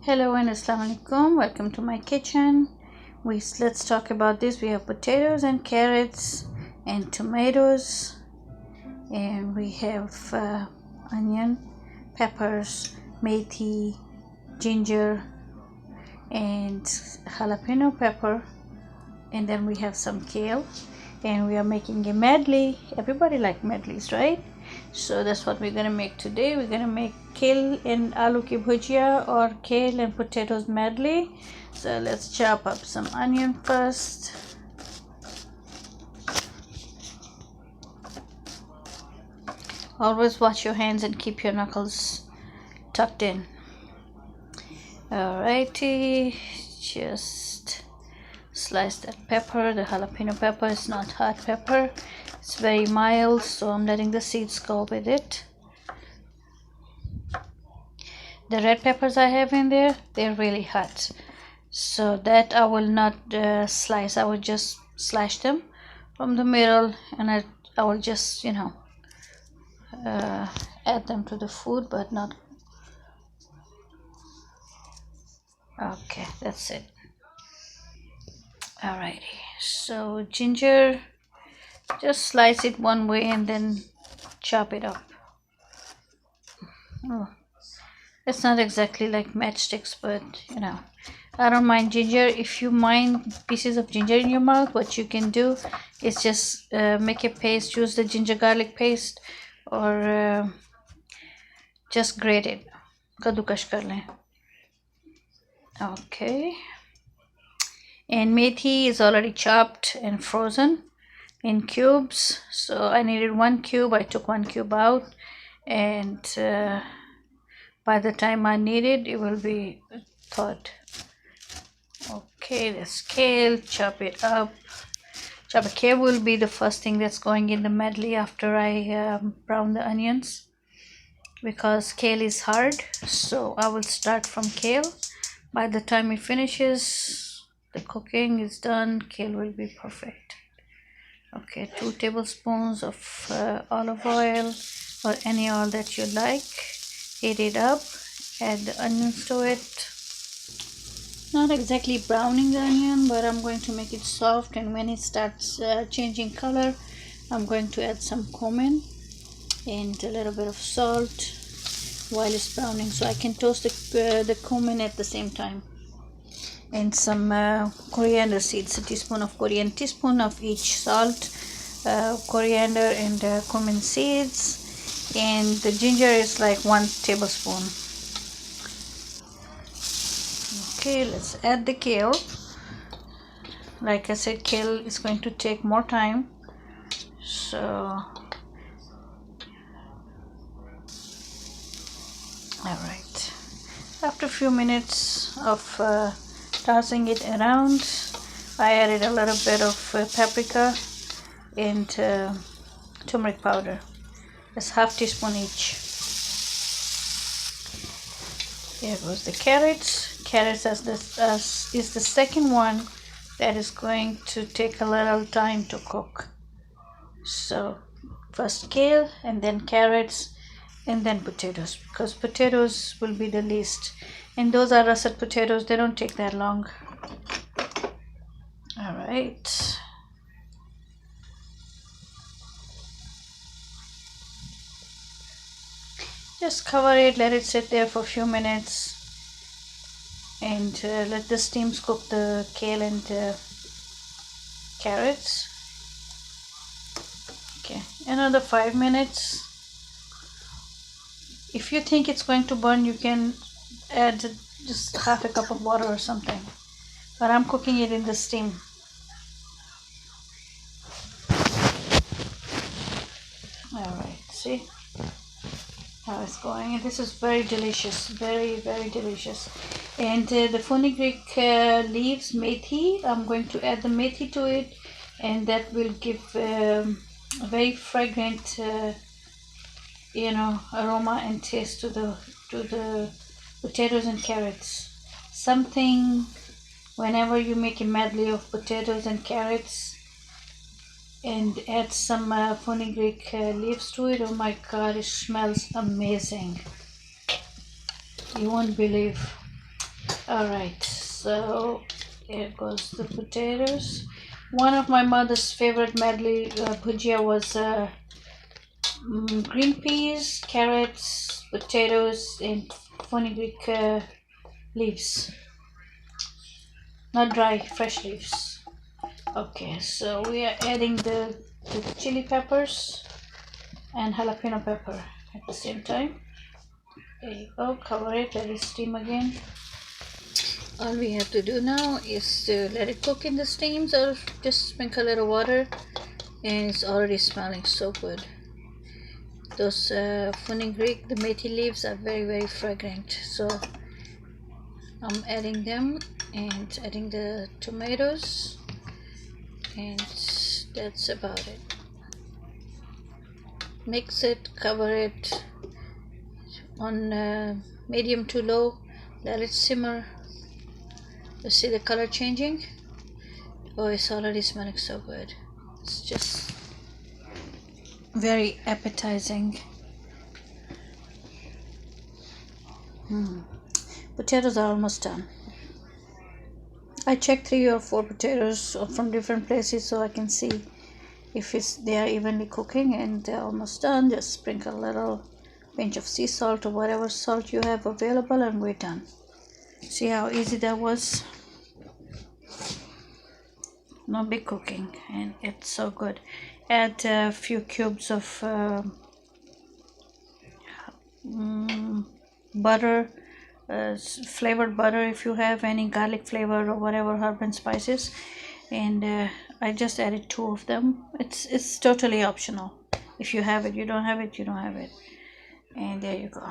Hello and assalamu alaikum. Welcome to my kitchen. Let's talk about this. We have potatoes and carrots and tomatoes, and we have onion, peppers, methi, ginger, and jalapeno pepper, and then we have some kale, and we are making a medley. Everybody like medleys, right? So that's what we're gonna make today. We're gonna make kale and aalu ki bhujia or kale and potatoes medley. So let's chop up some onion first. Always wash your hands and keep your knuckles tucked in. Alrighty, just slice that pepper. The jalapeno pepper is not hot pepper, it's very mild, so I'm letting the seeds go with it. The red peppers I have in there, they're really hot, so that I will not slice. I will just slash them from the middle, and I will just add them to the food, but not. Okay, that's it. Alrighty, so ginger, just slice it one way and then chop it up. Oh, it's not exactly like matchsticks, but I don't mind ginger. If you mind pieces of ginger in your mouth, what you can do is just make a paste. Use the ginger garlic paste, or just grate it. Kadukash kar le. Okay. And methi is already chopped and frozen in cubes. So I needed 1 cube. I took 1 cube out, and by the time I need it, it will be thawed. Okay, that's kale. Chop it up. Kale will be the first thing that's going in the medley after I brown the onions, because kale is hard. So I will start from kale. By the time it finishes, the cooking is done, kale will be perfect. Okay, 2 tablespoons of olive oil, or any oil that you like. Heat it up, add the onions to it. Not exactly browning the onion, but I'm going to make it soft, and when it starts changing color, I'm going to add some cumin and a little bit of salt while it's browning, so I can toast the cumin at the same time. And some coriander seeds, a teaspoon of coriander, teaspoon of each salt, coriander and cumin seeds, and the ginger is like 1 tablespoon. Okay, let's add the kale. Like I said, kale is going to take more time, so alright. After a few minutes of tossing it around, I added a little bit of paprika and turmeric powder. That's half teaspoon each. Here goes the carrots. Carrots is the second one that is going to take a little time to cook. So first kale, and then carrots, and then potatoes, because potatoes will be the least, and those are russet potatoes. They don't take that long. All right. Just cover it, let it sit there for a few minutes, and let the steams cook the kale and carrots. Okay, another 5 minutes. If you think it's going to burn, you can add just half a cup of water or something, but I'm cooking it in the steam. All right, see how it's going, and this is very delicious, very delicious. And the fenugreek leaves, methi, I'm going to add the methi to it, and that will give a very fragrant aroma and taste to the potatoes and carrots. Something, whenever you make a medley of potatoes and carrots and add some fenugreek leaves to it, oh my god, it smells amazing. You won't believe. Alright, so here goes the potatoes. One of my mother's favorite medley bhujia was green peas, carrots, potatoes, and fenugreek leaves. Not dry, fresh leaves. Okay, so we are adding the chili peppers and jalapeno pepper at the same time. There you go, cover it, let it steam again. All we have to do now is to let it cook in the steams or just sprinkle a little water, and it's already smelling so good. Those fenugreek, the methi leaves are very fragrant, so I'm adding them and adding the tomatoes, and that's about it. Mix it, cover it on medium to low, let it simmer. You see the color changing? Oh, it's already smelling so good. It's just very appetizing. Potatoes are almost done. I checked 3 or 4 potatoes from different places so I can see if they are evenly cooking, and they're almost done. Just sprinkle a little pinch of sea salt or whatever salt you have available, and we're done. See how easy that was? No big cooking, and it's so good. Add a few cubes of butter, flavored butter if you have any, garlic flavor or whatever, herb and spices, and I just added 2 of them. It's totally optional. If you have it, you don't have it, you don't have it. And there you go.